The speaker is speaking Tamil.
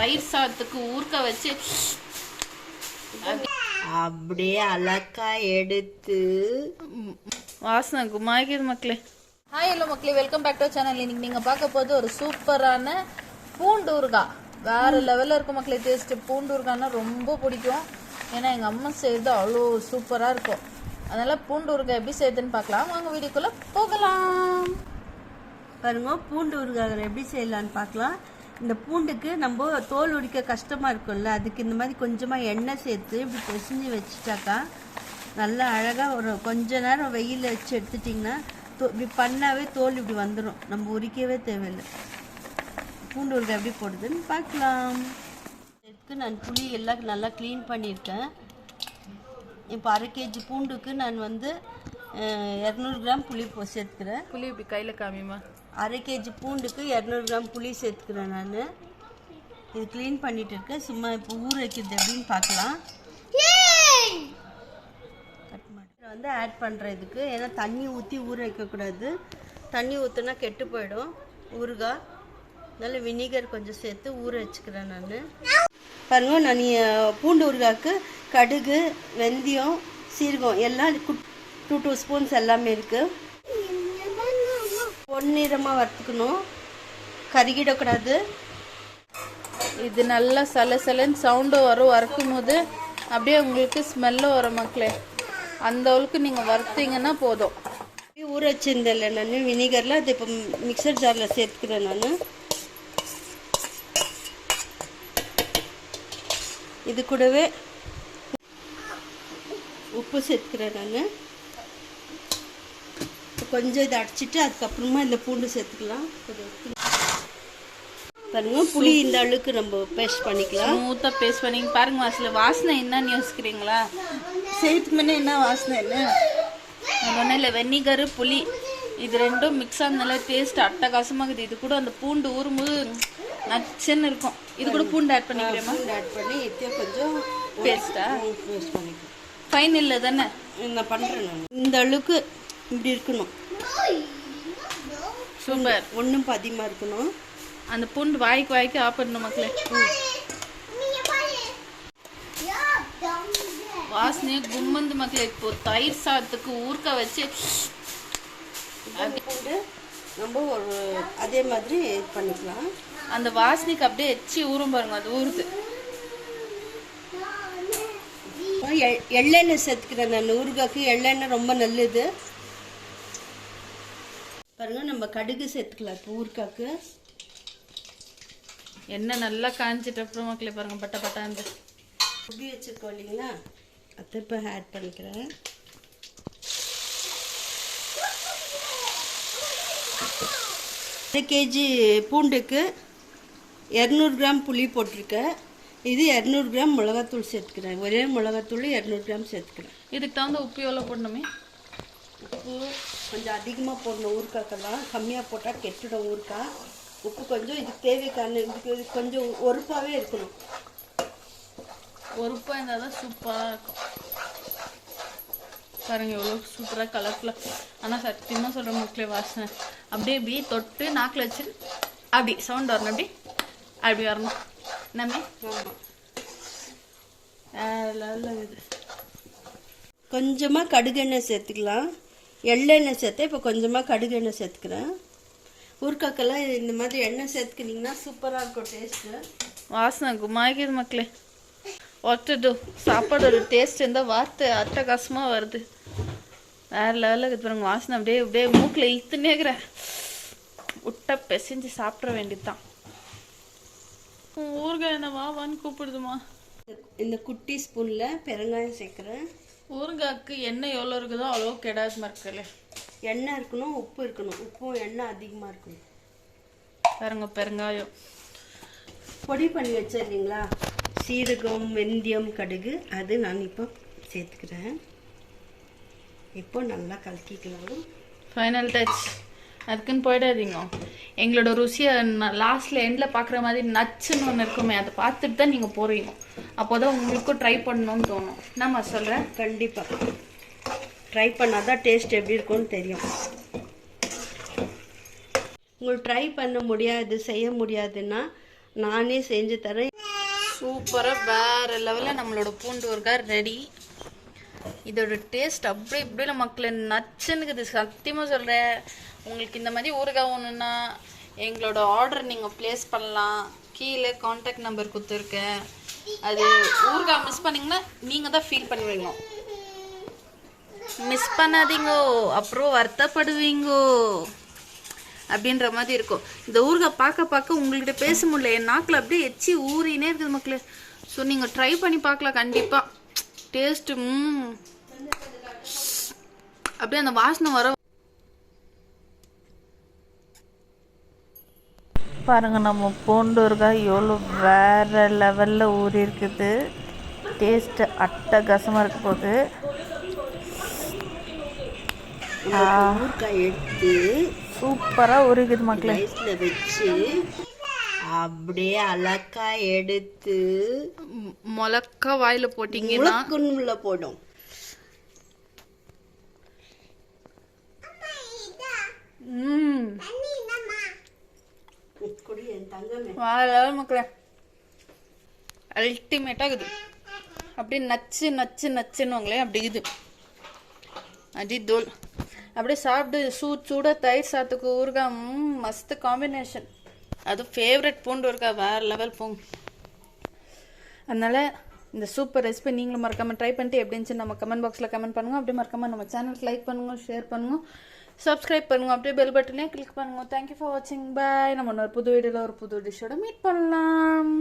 தயிர் சாதத்துக்கு ஊறுகாய் வச்சு அப்படியே அலக்கா எடுத்து வாசனை குமாய்க்குது மக்களே. ஹாய் ஹலோ மக்களே, வெல்கம் பேக் டு சேனல். இன்னைக்கு நீங்கள் பார்க்க போது ஒரு சூப்பரான பூண்டு ஊறுகாய். வேறு லெவலில் இருக்கும் மக்களே டேஸ்ட்டு. பூண்டு ஊறுகாய்னா ரொம்ப பிடிக்கும். ஏன்னா எங்கள் அம்மா செய்கிறது அவ்வளோ சூப்பராக இருக்கும். அதனால் பூண்டு ஊறுகாய் எப்படி செய்யுதுன்னு பார்க்கலாம். வாங்க வீடியோக்குள்ளே போகலாம். பாருங்க, பூண்டு ஊறுகாய் எப்படி செய்யலான்னு பார்க்கலாம். இந்த பூண்டுக்கு நம்ம தோல் உரிக்க கஷ்டமாக இருக்கும்ல, அதுக்கு இந்த மாதிரி கொஞ்சமாக எண்ணெய் சேர்த்து இப்படி பிசைஞ்சு வச்சுட்டாக்கா நல்லா அழகாக ஒரு கொஞ்ச நேரம் வெயிலில் வச்சு எடுத்துட்டிங்கன்னா இப்படி பண்ணாவே தோல் இப்படி வந்துடும். நம்ம உரிக்கவே தேவையில்லை. பூண்டு ஊறுகாய் எப்படி போடுதுன்னு பார்க்கலாம். இதுக்கு நான் புளி எல்லாம் நல்லா க்ளீன் பண்ணியிருக்கேன். இப்போ 1/2 kg பூண்டுக்கு நான் 200 கிராம் புளி சேர்த்துக்கிறேன். புளி இப்படி கையில் காமிமா. 1/2 kg பூண்டுக்கு 200 கிராம் புளி சேர்த்துக்கிறேன். நான் இது க்ளீன் பண்ணிட்டு இருக்கேன். சும்மா இப்போ ஊற வைக்கிறது எப்படின்னு பார்க்கலாம். ஆட் பண்ணுறேன் இதுக்கு. ஏன்னா தண்ணி ஊற்றி ஊற வைக்கக்கூடாது. தண்ணி ஊற்றினா கெட்டு போயிடும் ஊறுகாய். அதனால் வினிகர் கொஞ்சம் சேர்த்து ஊற வச்சுக்கிறேன். நான் பாருங்க, நான் பூண்டு ஊறுகாய்க்கு கடுகு, வெந்தயம், சீரகம் எல்லாம் 2 ஸ்பூன்ஸ் எல்லாமே இருக்குது. பொன்னிறமாக வறுத்துக்கணும், கருகிடக்கூடாது. இது நல்லா சலசலன்னு சவுண்டு வரும். வறுக்கும் போது அப்படியே உங்களுக்கு ஸ்மெல்லும் வரும் மக்களே. அந்த அளவுக்கு நீங்கள் வறுத்தீங்கன்னா போதும். ஊற வச்சிருந்தேன்ல நான் வினிகரில், அது இப்போ மிக்சர் ஜாரில் சேர்த்துக்கிறேன். நான் இது கூடவே உப்பு சேர்த்துக்கிறேன். நான் கொஞ்சம் இதை அடிச்சிட்டு அதுக்கப்புறமா இந்த பூண்டு சேர்த்துக்கலாம். பாருங்க, புளி இந்த அளவுக்கு நம்ம பேஸ்ட் பண்ணிக்கலாம். ஸ்மூத்தாக பேஸ்ட் பண்ணி பாருங்க. வாசனை என்னன்னு யோசிக்கிறீங்களா? செய்யறதுக்கு முன்னே என்ன வாசனை இல்லை? ஒன்றும் இல்லை, வெனிகரு புளி இது ரெண்டும் மிக்ஸ் ஆனதுனால டேஸ்ட் அட்டகாசமாகுது. இது கூட அந்த பூண்டு ஊறும்போது நச்சுன்னு இருக்கும். இது கூட பூண்டு ஆட் பண்ணிக்கிறேமா? ஆட் பண்ணி கொஞ்சம் பேஸ்ட் பண்ணிக்கலாம். ஃபைன் இல்லை தானே நான் பண்ணுறேன். நான் இந்த அளவுக்கு இப்படி இருக்கணும். சூப்பர். ஒன்றும் அதிகமாக இருக்கணும். அந்த பூண்டு வாய்க்கு ஆப்பிடணும் மக்களே. வாசனையே கும்மந்து மக்களே. இப்போ தயிர் சாதத்துக்கு ஊறுகாய் வச்சு பூண்டு நம்ம அதே மாதிரி பண்ணிக்கலாம். அந்த வாசனைக்கு அப்படியே எச்சி ஊறும் பாருங்க. அது ஊறுது. எள்ளெண்ணெய் சேர்த்துக்கிறேன் நான். ஊறுகாய்க்கு எள்ளெண்ணெய் ரொம்ப நல்லது. பாருங்க, நம்ம கடுகு சேர்த்துக்கலாம். இப்போ ஊறுகாய்க்கு எண்ணெய் நல்லா காஞ்சிட்ட அப்புறம் மக்களே பாருங்க பட்ட பட்டாந்து உப்பி வச்சுருக்கோம் இல்லைங்களா, அதை இப்போ ஆட் பண்ணிக்கிறேன். கேஜி பூண்டுக்கு 200 கிராம் புளி போட்டிருக்கேன். இது 200 கிராம் மிளகாத்தூள் சேர்த்துக்கிறேன். ஒரே மிளகாத்தூள் 200 கிராம் சேர்த்துக்கிறேன். இதுக்கு தகுந்த உப்பு எவ்வளோ போடணுமே? உப்பு கொஞ்சம் அதிகமாக போடணும். ஊறுகாய்க்கெல்லாம் கம்மியாக போட்டால் கெட்டுடும் ஊறுகாய். உப்பு கொஞ்சம் இதுக்கு தேவைக்கான, இதுக்கு கொஞ்சம் ஒருப்பாகவே இருக்கணும். ஒருப்பாக இருந்தால் தான் சூப்பராக இருக்கும். பாருங்க எவ்வளோ சூப்பராக கலர்ஃபுல்லாக. ஆனால் சத்தியமாக சொல்கிற மக்களே வாசனை அப்படியே தொட்டு நாக்கில் வச்சு அப்படி சவுண்ட் வரணும். அப்படி வரணும். என்னமே இது கொஞ்சமாக கடுகெண்ணெய் சேர்த்துக்கலாம். எள்ளெண்ணெய் சேர்த்து இப்போ கொஞ்சமாக கடுகெண்ணெய் சேர்த்துக்கிறேன். ஊறுகாய்க்கெல்லாம் இந்த மாதிரி எண்ணெய் சேர்த்துக்கிட்டிங்கன்னா சூப்பராக இருக்கும் டேஸ்ட்டு. வாசனை குமாய்க்குது மக்களே. ஒருத்தது சாப்பாடோட டேஸ்ட் இருந்தால் வார்த்தை அட்டகாசமாக வருது. வேறு லெவலில் இருக்குது பாருங்க. வாசனை அப்படியே மூக்கில் இழுத்துன்னே இருக்கிறேன். விட்டா பிசைஞ்சு சாப்பிட வேண்டியது தான். ஊறுகாய் என்ன வான்னு கூப்பிடுதுமா. இந்த குட்டி ஸ்பூனில் பெருங்காயம் சேர்க்குறேன். ஊறுகாய்க்கு எண்ணெய் எவ்வளோ இருக்குதோ அவ்வளோ கெடாது மக்களே. எண்ணெய் இருக்கணும், உப்பு இருக்கணும். உப்பும் எண்ணெய் அதிகமாக இருக்கணும். பாருங்க பெருங்காயம் பொடி பண்ணி வச்சேன் இல்லைங்களா, சீரகம், வெந்தயம், கடுகு, அது நான் இப்போ சேர்த்துக்கிறேன். இப்போ நல்லா கலக்கிக்கலாம். Final touch. அதுக்குன்னு போயிடாதீங்க. எங்களோட ருசியை லாஸ்ட்டில் எண்டில் பார்க்குற மாதிரி நச்சுன்னு ஒன்று இருக்குமே, அதை பார்த்துட்டு தான் நீங்கள் போகிறீங்க. அப்போ தான் உங்களுக்கும் ட்ரை பண்ணணும்னு தோணும். என்னம்மா சொல்கிறேன்? கண்டிப்பாக ட்ரை பண்ணால் தான் டேஸ்ட் எப்படி இருக்கும்னு தெரியும். உங்களுக்கு ட்ரை பண்ண முடியாது, செய்ய முடியாதுன்னா நானே செஞ்சு தரேன். சூப்பராக வேறு லெவலில் நம்மளோட பூண்டு ஊறுகாய் ரெடி. இதோட டேஸ்ட் அப்படி இப்படி மக்களை நச்சுன்னுக்குது, சத்தியமாக சொல்கிறேன். உங்களுக்கு இந்த மாதிரி ஊறுகாய் ஒன்றுன்னா எங்களோட ஆர்டர் நீங்கள் ப்ளேஸ் பண்ணலாம். கீழே காண்டாக்ட் நம்பர் கொடுத்துருக்கேன். அது ஊறுகாய் மிஸ் பண்ணிங்கன்னா நீங்கள் தான் ஃபீல் பண்ணுவீங்க. மிஸ் பண்ணாதீங்கோ, அப்புறம் வருத்தப்படுவீங்கோ அப்படின்ற மாதிரி இருக்கும். இந்த ஊறுகாய் பார்க்க பார்க்க உங்கள்கிட்ட பேச முடியல, என் நாக்கில் அப்படியே எச்சி ஊறினே இருக்குது மக்களே. ஸோ நீங்கள் ட்ரை பண்ணி பார்க்கலாம் கண்டிப்பாக. டேஸ்ட்டு அப்படியே அந்த வாசனை வர பாருங்கள். நம்ம பூண்டு ஊறுகாய் எவ்வளோ வேறு லெவலில் ஊறி இருக்குது. டேஸ்ட்டு அட்டகாசமாக இருக்க போகுது. ஊறுகாய் எடுத்து சூப்பராக ஊறிக்குது மக்களே. ரைஸில் வச்சு அப்படியே அலக்கா எடுத்து மிளகா வாயில் போட்டிங்கன்னா குன்னுல போடும். மக்களே அல்டிமேட்டாக இருக்குது. அப்படியே நச்சு நச்சு நச்சுன்னுவாங்களே அப்படி இது அடி தோல். அப்படியே சாப்பிட்டு சூட தயிர் சாத்துக்கு ஊறுகாய் மஸ்து காம்பினேஷன். அதுவும் ஃபேவரட் பூண்டு ஊறுகாய் வேறு லெவல் போங்க. அதனால் இந்த சூப்பர் ரெசிபி நீங்களும் மறக்காமல் ட்ரை பண்ணிட்டு எப்படி இருந்துச்சு நம்ம கமெண்ட் பாக்ஸில் கமெண்ட் பண்ணுங்கள். அப்படியே மறக்காமல் நம்ம சேனலுக்கு லைக் பண்ணுங்கள், ஷேர் பண்ணுங்கள், சப்ஸ்கிரைப் பண்ணுங்கள், அப்படியே பெல் பட்டனே கிளிக் பண்ணுங்கள். தேங்க்யூ ஃபார் வாட்சிங். பாய். நம்ம இன்னொரு புது வீடியோவில் ஒரு புது டிஷ்ஷோட மீட் பண்ணலாம்.